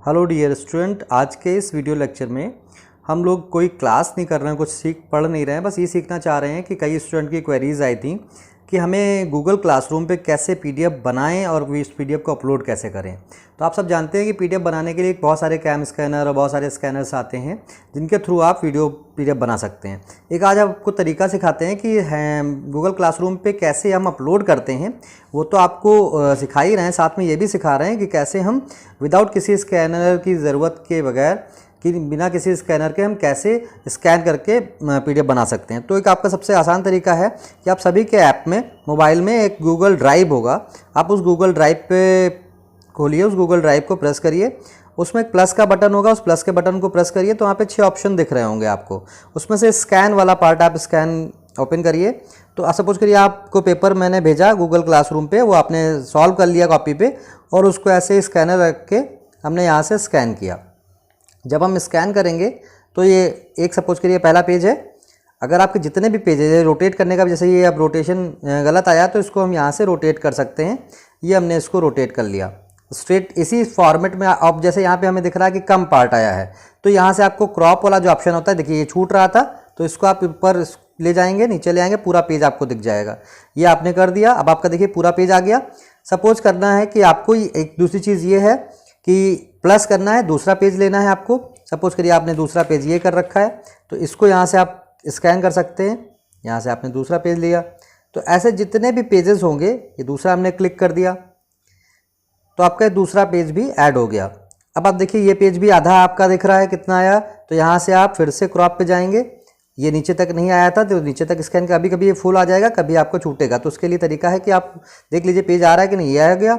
Hello dear student, आज के इस वीडियो लेक्चर में हम लोग कोई क्लास नहीं कर रहे हैं, कुछ पढ़ नहीं रहे हैं। बस ये सीखना चाह रहे हैं कि कई स्टूडेंट की क्वेरीज आई थी कि हमें गूगल क्लासरूम पे कैसे पीडीएफ बनाएं और इस पीडीएफ को अपलोड कैसे करें। तो आप सब जानते हैं कि पीडीएफ बनाने के लिए बहुत सारे कैम स्कैनर और बहुत सारे स्कैनर्स आते हैं जिनके थ्रू आप पीडीएफ बना सकते हैं। एक आज आपको तरीका सिखाते हैं कि गूगल क्लासरूम पे कैसे हम अपलोड करते हैं। वो तो आपको सिखा ही रहे हैं, साथ में ये भी सिखा रहे हैं कि कैसे हम विदाउट किसी स्कैनर की ज़रूरत के बगैर कि बिना किसी स्कैनर के हम कैसे स्कैन करके पीडीएफ बना सकते हैं। तो एक आपका सबसे आसान तरीका है कि आप सभी के ऐप में मोबाइल में एक गूगल ड्राइव होगा, आप उस गूगल ड्राइव पे खोलिए, उस गूगल ड्राइव को प्रेस करिए, उसमें एक प्लस का बटन होगा, उस प्लस के बटन को प्रेस करिए तो वहाँ पे 6 ऑप्शन दिख रहे होंगे आपको। उसमें से स्कैन वाला पार्ट आप स्कैन ओपन करिए। तो सपोज करिए आपको पेपर मैंने भेजा गूगल क्लासरूम पे, वो आपने सॉल्व कर लिया कॉपी पे और उसको ऐसे स्कैनर रख के हमने यहाँ से स्कैन किया। जब हम स्कैन करेंगे तो ये एक सपोज करिए पहला पेज है। अगर आपके जितने भी पेज है रोटेट करने का, जैसे ये अब रोटेशन गलत आया तो इसको हम यहाँ से रोटेट कर सकते हैं। ये हमने इसको रोटेट कर लिया स्ट्रेट इसी फॉर्मेट में। अब जैसे यहाँ पे हमें दिख रहा है कि कम पार्ट आया है तो यहाँ से आपको क्रॉप वाला जो ऑप्शन होता है, देखिए ये छूट रहा था तो इसको आप ऊपर ले जाएंगे, नीचे ले आएंगे, पूरा पेज आपको दिख जाएगा। ये आपने कर दिया। अब आपका देखिए पूरा पेज आ गया। सपोज करना है कि आपको एक दूसरी चीज़ ये है कि प्लस करना है, दूसरा पेज लेना है आपको। सपोज करिए आपने दूसरा पेज ये कर रखा है तो इसको यहाँ से आप स्कैन कर सकते हैं। यहाँ से आपने दूसरा पेज लिया तो ऐसे जितने भी पेजेस होंगे, ये दूसरा हमने क्लिक कर दिया तो आपका दूसरा पेज भी ऐड हो गया। अब आप देखिए ये पेज भी आधा आपका दिख रहा है, कितना आया, तो यहाँ से आप फिर से क्रॉप पे जाएंगे। ये नीचे तक नहीं आया था तो नीचे तक स्कैन, कभी कभी ये फुल आ जाएगा, कभी आपको छूटेगा। तो उसके लिए तरीका है कि आप देख लीजिए पेज आ रहा है कि नहीं, ये आ गया।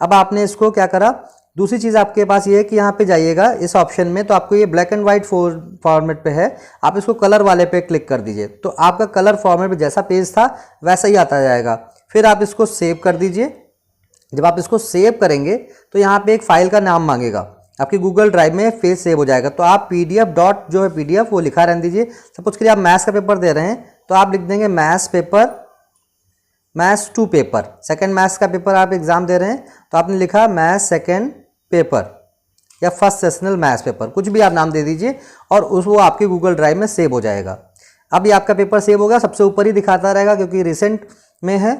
अब आपने इसको क्या करा, दूसरी चीज़ आपके पास ये है कि यहाँ पे जाइएगा इस ऑप्शन में, तो आपको ये ब्लैक एंड वाइट फॉर्मेट पे है, आप इसको कलर वाले पे क्लिक कर दीजिए तो आपका कलर फॉर्मेट पे जैसा पेज था वैसा ही आता जाएगा। फिर आप इसको सेव कर दीजिए। जब आप इसको सेव करेंगे तो यहाँ पे एक फाइल का नाम मांगेगा, आपकी गूगल ड्राइव में पेज सेव हो जाएगा। तो आप पीडीएफ डॉट जो है पीडीएफ वो लिखा रहने दीजिए। सपोज करिए आप मैथ्स का पेपर दे रहे हैं तो आप लिख देंगे maths paper, maths 2 paper, second maths का पेपर आप एग्जाम दे रहे हैं तो आपने लिखा मैथ्स सेकेंड पेपर या फर्स्ट सेशनल मैथ्स पेपर, कुछ भी आप नाम दे दीजिए और वो आपके गूगल ड्राइव में सेव हो जाएगा। अब ये आपका पेपर सेव होगा, सबसे ऊपर ही दिखाता रहेगा क्योंकि रिसेंट में है।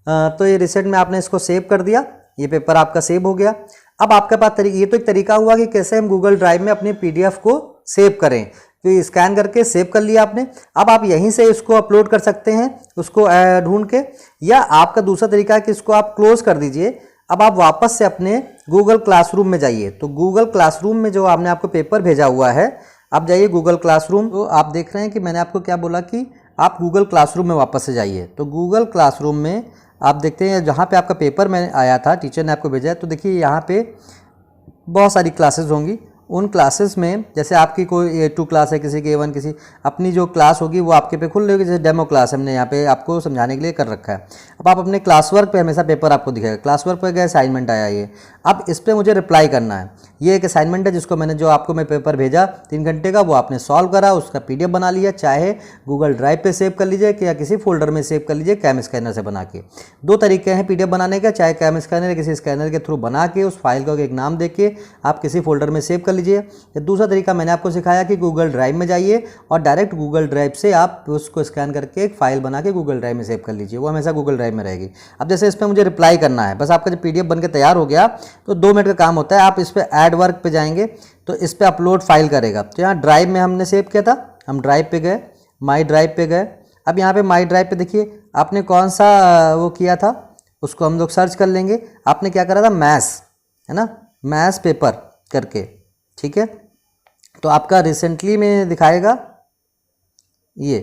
तो ये रिसेंट में आपने इसको सेव कर दिया, ये पेपर आपका सेव हो गया। अब आपके पास ये तो एक तरीका हुआ कि कैसे हम गूगल ड्राइव में अपने पीडीएफ को सेव करें। तो स्कैन करके सेव कर लिया आपने। अब आप यहीं से इसको अपलोड कर सकते हैं उसको ढूंढ के, या आपका दूसरा तरीका है कि इसको आप क्लोज कर दीजिए। अब आप वापस से अपने गूगल क्लासरूम में जाइए। तो गूगल क्लासरूम में जो आपने आपको पेपर भेजा हुआ है, आप जाइए गूगल क्लासरूम। तो आप देख रहे हैं कि मैंने आपको क्या बोला कि आप गूगल क्लासरूम में वापस से जाइए। तो गूगल क्लासरूम में आप देखते हैं जहाँ पे आपका पेपर में आया था, टीचर ने आपको भेजा है, तो देखिए यहाँ पे बहुत सारी क्लासेस होंगी। उन क्लासेस में जैसे आपकी कोई A2 क्लास है, किसी की A1, किसी अपनी जो क्लास होगी वो आपके पे खुल रही होगी। जैसे डेमो क्लास हमने यहाँ पे आपको समझाने के लिए कर रखा है। अब आप अपने क्लास वर्क पे हमेशा पेपर आपको दिखेगा, क्लास वर्क पे गए असाइनमेंट आया ये, अब इस पर मुझे रिप्लाई करना है। ये एक असाइनमेंट है जिसको मैंने जो आपको मैं पेपर भेजा 3 घंटे का, वो आपने सॉल्व करा, उसका पीडीएफ बना लिया, चाहे गूगल ड्राइव पे सेव कर लीजिए या किसी फोल्डर में सेव कर लीजिए कैम स्कैनर से बना के। 2 तरीके हैं पीडीएफ बनाने का, चाहे कैम स्कैनर या किसी स्कैनर के थ्रू बना के उस फाइल को एक नाम दे के आप किसी फोल्डर में सेव कर लीजिए। दूसरा तरीका मैंने आपको सिखाया कि गूगल ड्राइव में जाइए और डायरेक्ट गूगल ड्राइव से आप उसको स्कैन करके एक फाइल बना के गूगल ड्राइव में सेव कर लीजिए, वो हमेशा गूगल ड्राइव में रहेगी। अब जैसे इस पर मुझे रिप्लाई करना है, बस आपका जब पीडीएफ बन के तैयार हो गया तो 2 मिनट का काम होता है। आप इस पर ऐड वर्क पे जाएंगे तो इस पर अपलोड फाइल करेगा। तो यहाँ ड्राइव में हमने सेव किया था, हम ड्राइव पे गए, माई ड्राइव पे गए। अब यहाँ पे माई ड्राइव पे देखिए आपने कौन सा वो किया था, उसको हम लोग सर्च कर लेंगे। आपने क्या करा था, मैथ्स, है ना, मैथ्स पेपर करके, ठीक है। तो आपका रिसेंटली में दिखाएगा, ये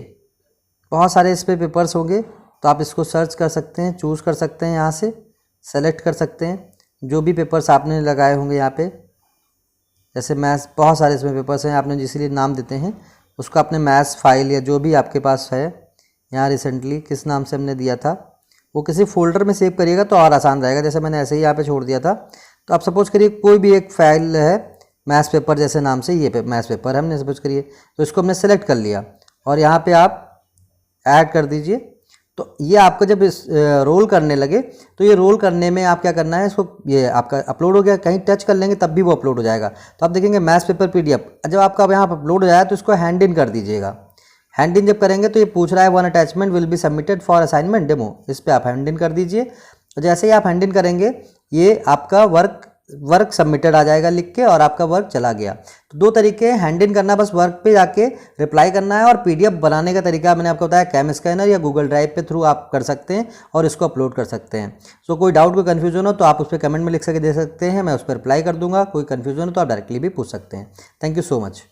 बहुत सारे इस पे पेपर्स होंगे तो आप इसको सर्च कर सकते हैं, चूज़ कर सकते हैं, यहाँ से सेलेक्ट कर सकते हैं जो भी पेपर्स आपने लगाए होंगे यहाँ पे। जैसे मैथ्स, बहुत सारे इसमें पेपर्स हैं, आपने जिसलिए नाम देते हैं उसको अपने मैथ्स फाइल या जो भी आपके पास है, यहाँ रिसेंटली किस नाम से हमने दिया था वो किसी फोल्डर में सेव करिएगा तो और आसान रहेगा। जैसे मैंने ऐसे ही यहाँ पे छोड़ दिया था। तो आप सपोज करिए कोई भी एक फाइल है मैथ्स पेपर जैसे नाम से, ये मैथ्स पेपर है हमने सपोज करिए, तो इसको हमने सेलेक्ट कर लिया और यहाँ पे आप ऐड कर दीजिए। तो ये आपको जब इस रोल करने लगे तो ये रोल करने में आप क्या करना है, इसको ये आपका अपलोड हो गया, कहीं टच कर लेंगे तब भी वो अपलोड हो जाएगा। तो आप देखेंगे मैथ्स पेपर पीडीएफ जब आपका यहाँ पर अपलोड हो जाए तो इसको हैंड इन कर दीजिएगा। हैंड इन जब करेंगे तो ये पूछ रहा है one attachment will be submitted for assignment demo, इस पर आप हैंड इन कर दीजिए। जैसे ही आप हैंड इन करेंगे ये आपका वर्क सबमिटेड आ जाएगा लिख के, और आपका वर्क चला गया। तो दो तरीके हैं हैंड इन करना, बस वर्क पे जाके रिप्लाई करना है, और पीडीएफ बनाने का तरीका मैंने आपको बताया कैम स्कैनर या गूगल ड्राइव पे थ्रू आप कर सकते हैं और इसको अपलोड कर सकते हैं। सो कोई डाउट, कोई कन्फ्यूजन हो तो आप उस पर कमेंट में लिख के दे सकते हैं, मैं उस पर रिप्लाई कर दूंगा। कोई कन्फ्यूजन हो तो आप डायरेक्टली भी पूछ सकते हैं। Thank you so much.